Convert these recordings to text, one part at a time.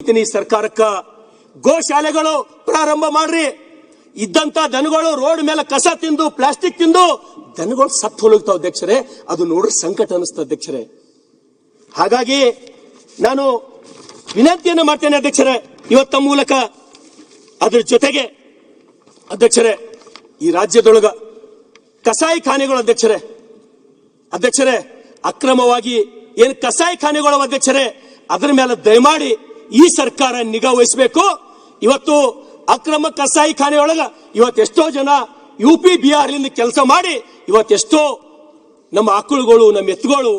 ಸರ್ಕಾರಕ್ಕ ಗೋಶಾಲೆಗಳು ಪ್ರಾರಂಭ ಮಾಡ್ರಿ. ಇದ್ದಂತ ದನಗಳು ರೋಡ್ ಮೇಲೆ ಕಸ ತಿಂದು ಪ್ಲಾಸ್ಟಿಕ್ ತಿಂದು ದನಗಳು ಸತ್ತು ಹೋಗ್ತಾವ ಅಧ್ಯಕ್ಷರೇ. ಅದು ನೋಡ್ರಿ ಸಂಕಟ ಅನಿಸ್ತ ಅಧ್ಯಕ್ಷರೇ. ಹಾಗಾಗಿ ನಾನು ವಿನಂತಿಯನ್ನು ಮಾಡ್ತೇನೆ ಅಧ್ಯಕ್ಷರೇ ಇವತ್ತ ಮೂಲಕ. ಅದ್ರ ಜೊತೆಗೆ ಅಧ್ಯಕ್ಷರೇ ಈ ರಾಜ್ಯದೊಳಗ ಕಸಾಯಿ ಖಾನೆಗಳು ಅಧ್ಯಕ್ಷರೇ ಅಕ್ರಮವಾಗಿ ಏನ್ ಕಸಾಯಿ ಖಾನೆಗಳು ಅಧ್ಯಕ್ಷರೇ ಅದರ ಮೇಲೆ ದಯಮಾಡಿ ಈ ಸರ್ಕಾರ ನಿಗಾ ವಹಿಸಬೇಕು. ಇವತ್ತು ಅಕ್ರಮ ಕಸಾಯಿ ಖಾನೆಯೊಳಗ ಇವತ್ತೆಷ್ಟೋ ಜನ UP ಬಿಹಾರ್ ಕೆಲಸ ಮಾಡಿ ಇವತ್ತೆಷ್ಟೋ ನಮ್ಮ ಆಕಳುಗಳು ನಮ್ಮ ಎತ್ತುಗಳು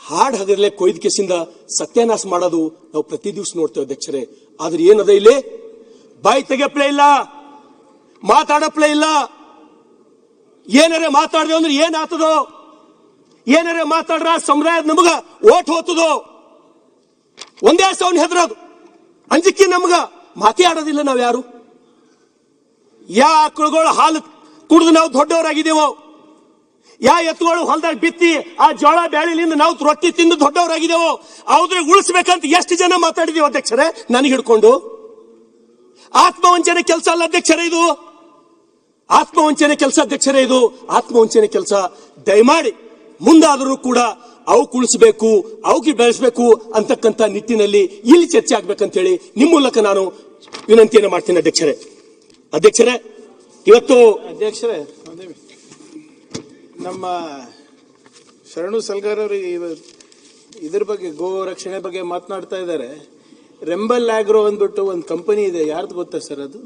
ಹಾಡ್ ಹಗರ್ಲೆ ಕೊಯ್ದ ಕೇಸಿಂದ ಸತ್ಯಾನಾಶ ಮಾಡೋದು ನಾವು ಪ್ರತಿ ದಿವಸ ನೋಡ್ತೇವೆ ಅಧ್ಯಕ್ಷರೇ. ಆದ್ರೆ ಏನದ ಇಲ್ಲಿ ಬಾಯಿ ತೆಗೆಪ್ಲೇ ಇಲ್ಲ, ಮಾತಾಡಪ್ಲೇ ಇಲ್ಲ. ಏನಾರೆ ಮಾತಾಡ್ದೇವ್ ಅಂದ್ರೆ ಏನ್ ಆತದೋ, ಏನಾರೆ ಮಾತಾಡ್ರ ಸಮುದಾಯದ ನಮಗ ಓಟ್ ಹೋತದೋ, ಒಂದೇ ಸೌನ್ ಹೆದರೋದು ಅಂಜಿಕೆ ನಮಗ ಮಾತೇ ಆಡೋದಿಲ್ಲ. ನಾವ್ ಯಾರು ಯಾ ಆಕಳುಗಳು ಹಾಲು ಕುಡಿದು ನಾವು ದೊಡ್ಡವರಾಗಿದ್ದೇವೋ, ಯಾ ಎತ್ತುಗಳು ಹೊಲದಾಗ ಬಿತ್ತಿ ಆ ಜೋಳ ಬ್ಯಾಳಿಲಿಂದ ನಾವು ರೊಟ್ಟಿ ತಿಂದು ದೊಡ್ಡವರಾಗಿದ್ದೇವೋ, ಅವ್ರ ಉಳಿಸ್ಬೇಕಂತ ಎಷ್ಟು ಜನ ಮಾತಾಡಿದೀವಿ ಅಧ್ಯಕ್ಷರೇ. ನನಗೆ ಹಿಡ್ಕೊಂಡು ಆತ್ಮವಂಚನೆ ಕೆಲಸ ಅಲ್ಲ ಅಧ್ಯಕ್ಷರೇ ಇದು, ಆತ್ಮವಂಚನೆ ಕೆಲಸ ಅಧ್ಯಕ್ಷರೇ ಇದು, ಆತ್ಮವಂಚನೆ ಕೆಲಸ. ದಯಮಾಡಿ ಮುಂದಾದರೂ ಕೂಡ ಅವು ಕುಳಿಸಬೇಕು, ಅವಕ್ಕೆ ಬೆಳೆಸಬೇಕು ಅಂತಕ್ಕಂಥ ನಿಟ್ಟಿನಲ್ಲಿ ಇಲ್ಲಿ ಚರ್ಚೆ ಆಗ್ಬೇಕಂತ ಹೇಳಿ ನಿಮ್ಮ ಮೂಲಕ ನಾನು ವಿನಂತಿಯನ್ನು ಮಾಡ್ತೀನಿ ಅಧ್ಯಕ್ಷರೇ. ಇವತ್ತು ಅಧ್ಯಕ್ಷರೇ ನಮ್ಮ ಶರಣು ಸಲ್ಗಾರ್ ಅವರು ಇದ್ರ ಬಗ್ಗೆ ಗೋ ರಕ್ಷಣೆ ಬಗ್ಗೆ ಮಾತನಾಡ್ತಾ ಇದ್ದಾರೆ. ರೆಂಬಲ್ ಆಗ್ರೋ ಅಂದ್ಬಿಟ್ಟು ಒಂದು ಕಂಪನಿ ಇದೆ, ಯಾರ್ದು ಗೊತ್ತಾ ಸರ್? ಅದು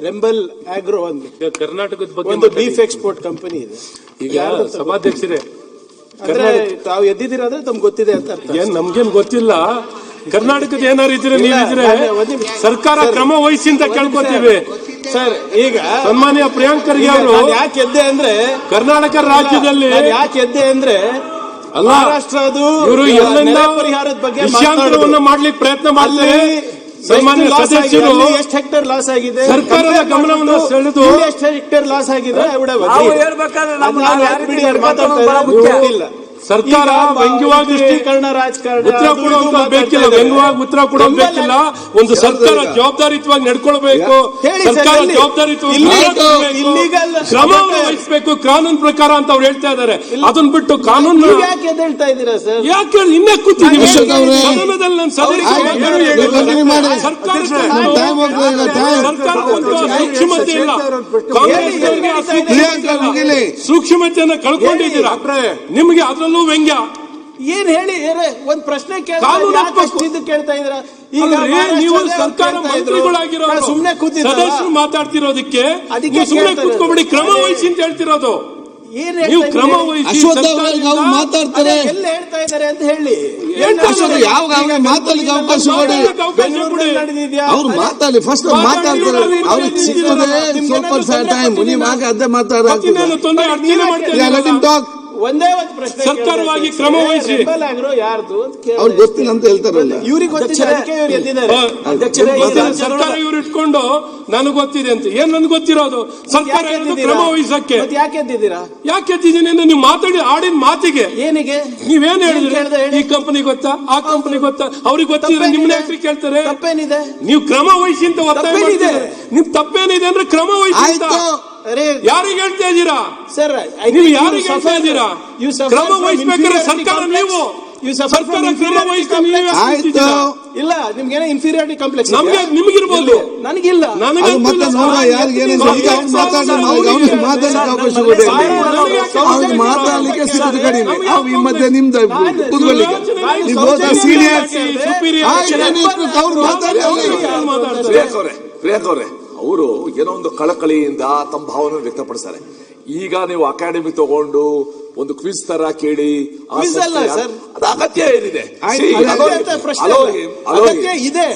ರೆಂಬಲ್ ಆಗ್ರೋ ಅಂದ್ಬಿಟ್ಟು ಕರ್ನಾಟಕದ ಬಗ್ಗೆ ಒಂದು ಬೀಫ್ ಎಕ್ಸ್ಪೋರ್ಟ್ ಕಂಪನಿ ಇದೆ. ಈಗ ಸಭಾಧ್ಯಕ್ಷರೇ ಅಂದ್ರೆ ತಾವು ಎದ್ದಿದ್ದೀರಾ ಅಂದ್ರೆ ತಮ್ಗೆ ಗೊತ್ತಿದೆ ಅಂತ ಅರ್ಥ. ಏನ್ ನಮ್ಗೇನ್ ಗೊತ್ತಿಲ್ಲ. ಕರ್ನಾಟಕದ ಏನಾರು ಇದ್ರೆ ನೀವಿದ್ರೆ ಸರ್ಕಾರ ಕ್ರಮ ವಹಿಸಿ ಅಂತ ಕೇಳ್ಕೊತೀವಿ ಸರ್. ಈಗ ಸನ್ಮಾನ್ಯ ಪ್ರಿಯಾಂಕ್ ಖರ್ಗೆ ಅವರು ಯಾಕೆ ಎದ್ದೆ ಅಂದ್ರೆ ಕರ್ನಾಟಕ ರಾಜ್ಯದಲ್ಲಿ ಯಾಕೆ ಎದ್ದೆ ಅಂದ್ರೆ ಅಲ್ಲ, ಮಹಾರಾಷ್ಟ್ರದು ಇವರು ಎಲ್ಲ ಪರಿಹಾರದ ಬಗ್ಗೆ ವಿಷಯಾಂತರವನ್ನ ಮಾಡ್ಲಿಕ್ಕೆ ಪ್ರಯತ್ನ ಮಾಡ್ತಾರೆ. ಸನ್ಮಾನ್ಯ ಸದಸ್ಯರು ಎಷ್ಟು ಹೆಕ್ಟೇರ್ ಲಾಸ್ ಆಗಿದೆ ಸರ್ಕಾರದ ಗಮನವನ್ನು ಸೆಳೆದು ಎಷ್ಟು ಹೆಕ್ಟೇರ್ ಲಾಸ್ ಆಗಿದೆ ಸರ್ಕಾರ ವ್ಯಂಗ್ಯವಾಗಿ ರಾಜಕಾರಣ ಉತ್ತರ ಕೊಡುವಂತ ಬೇಕಿಲ್ಲ, ವ್ಯಂಗ್ಯವಾಗಿ ಉತ್ತರ ಕೊಡೋದು ಬೇಕಿಲ್ಲ. ಒಂದು ಸರ್ಕಾರ ಜವಾಬ್ದಾರಿಯುತವಾಗಿ ನಡ್ಕೊಳ್ಬೇಕು, ಸರ್ಕಾರ ಕ್ರಮವನ್ನು ವಹಿಸಬೇಕು ಕಾನೂನು ಪ್ರಕಾರ ಅಂತ ಅವ್ರು ಹೇಳ್ತಾ ಇದ್ದಾರೆ. ಅದನ್ನ ಬಿಟ್ಟು ಕಾನೂನು ಯಾಕೆ ಹೇಳ್ತಾ ಇದ್ದೀರಾ ಸರ್? ಯಾಕೆ ಇನ್ನೇ ಕೂತಿದ್ದೀವಿ ಸದನದಲ್ಲಿ? ನಾನು ಸರ್ಕಾರಕ್ಕೊಂದು ಸೂಕ್ಷ್ಮತೆ ಇಲ್ಲ, ಕಾಂಗ್ರೆಸ್ನವರಿಗೆ ಸೂಕ್ಷ್ಮತೆಯನ್ನು ಕಳ್ಕೊಂಡಿದ್ದೀರಾ. ನಿಮಗೆ ಅದರಲ್ಲೂ ವ್ಯಂಗ್ಯ ಏನ್ ಹೇಳಿ ಒಂದ್ ಪ್ರಶ್ನೆ ಕೇಳ್ತಾ ಇದ್ರ. ಈಗ ನೀವು ಸರ್ಕಾರ ಮಂತ್ರಿಗಳಾಗಿರೋ ಸುಮ್ನೆ ಕೂತಿದ್ರು ಸದಸ್ಯರು ಮಾತಾಡ್ತಿರೋದಕ್ಕೆ ಸುಮ್ನೆ ಕೂತ್ಕೊಬೇಡಿ, ಕ್ರಮ ವಹಿಸಿ ಅಂತ ಹೇಳ್ತಿರೋದು. ನೀವು ಕ್ರಮ ವಹಿಸಿ ಮಾತಾಡ್ತಾರೆ, ಎಲ್ಲ ಹೇಳ್ತಾ ಇದಾರೆ ಅಂತ ಹೇಳಿ ಯಾವ ಮಾತಾಡ್ಲಿಕ್ಕೆ ಅವಕಾಶ ಕೊಡಿ, ಅವ್ರು ಮಾತಾಡಿ. ಫಸ್ಟ್ ಮಾತಾಡ್ತಾರೆ, ಅವ್ರಿಗೆ ಸಿಗ್ತದೆ ಸ್ವಲ್ಪ ಟೈಮ್. ನೀವು ಆಗ ಅದೇ ಮಾತಾಡ ಒಂದೇ ಒಂದು ಪ್ರಶ್ನೆ, ಸರ್ಕಾರವಾಗಿ ಕ್ರಮ ವಹಿಸಿ. ಯಾರ್ದು ಅವ್ರಿಗೆ ಗೊತ್ತಿಲ್ಲ ಅಂತ ಹೇಳ್ತಾರಲ್ಲ, ಇವ್ರಿಗೆ ಗೊತ್ತಿದೆ. ಸರ್ಕಾರ ಇವ್ರು ಇಟ್ಕೊಂಡು ನನಗೆ ಗೊತ್ತಿದೆ ಅಂತ. ಏನ್ ನನ್ಗೆ ಗೊತ್ತಿರೋದು? ಸರ್ಕಾರ ಕ್ರಮ ವಹಿಸಕ್ಕೆ ಯಾಕೆ ಎದ್ದಿದ್ದೀರಾ? ಯಾಕೆ ಎದ್ದಿದ್ದೀನಿ ಅಂದ್ರೆ ನೀವು ಮಾತಾಡಿ ಆಡಿನ ಮಾತಿಗೆ ಏನಿಗೆ ನೀವೇನ್ ಹೇಳಿದ್ರೆ ಈ ಕಂಪನಿ ಗೊತ್ತಾ, ಆ ಕಂಪನಿ ಗೊತ್ತಾ, ಅವ್ರಿಗೆ ಗೊತ್ತಿದ್ರೆ ನಿಮ್ನ ಯಾಕ್ರಿ ಕೇಳ್ತಾರೆ? ತಪ್ಪೇನಿದೆ? ನೀವು ಕ್ರಮ ವಹಿಸಿ ಅಂತ ಒತ್ತಾಯ ಮಾಡಿದ್ರೆ ನಿಮ್ ತಪ್ಪೇನಿದೆ ಅಂದ್ರೆ ಕ್ರಮ ವಹಿಸಿ ಅಂತ ಯಾರಿಗೆ ಹೇಳ್ತಾ ಇದ್ದೀರಾ ಸರ್? ನೀವು ಯಾರಿಗೆ ಹೇಳ್ತಾ ಇದ್ದೀರಾ? ಕ್ರಮ ವಹಿಸಬೇಕಾದ್ರೆ ಸರ್ಕಾರ ನೀವು ಸರ್ಕಾರ ಕ್ರಮ ವಹಿಸ್ಕೊಂಡು ಇಲ್ಲ. ನಿಮ್ಗೇನೋ ಇನ್ಫೀರಿಯಾರಿಟಿ ಕಾಂಪ್ಲೆಕ್ಸ್ ನಿಮಗಿರ್ಬೋದು, ನನಗಿಲ್ಲ. ಮತ್ತೆ ನೋಡ ಯಾರಿಗೇನು ಮಾತಾಡ್ಲಿಕ್ಕೆ ಸಿಗುತ್ತೆ ಕಡಿಮೆ. ನಾವು ಈ ಮಧ್ಯೆ ನಿಮ್ದು ಕೂತ್ಕೊಳ್ಳಿಕ್ಕೆ ಪ್ರಿಯಾಂಕ್ ಅವರೇ ಅವರು ಏನೋ ಒಂದು ಕಳಕಳಿಯಿಂದ ತಮ್ಮ ಭಾವನೆ ವ್ಯಕ್ತಪಡಿಸ್ತಾರೆ. ಈಗ ನೀವು ಅಕಾಡೆಮಿ ತಗೊಂಡು ಒಂದು ಕ್ವಿಜ್ ತರ ಕೇಳಿ ಸರ್, ಅದು ಅಗತ್ಯ ಏನಿದೆ? ಇದೆ.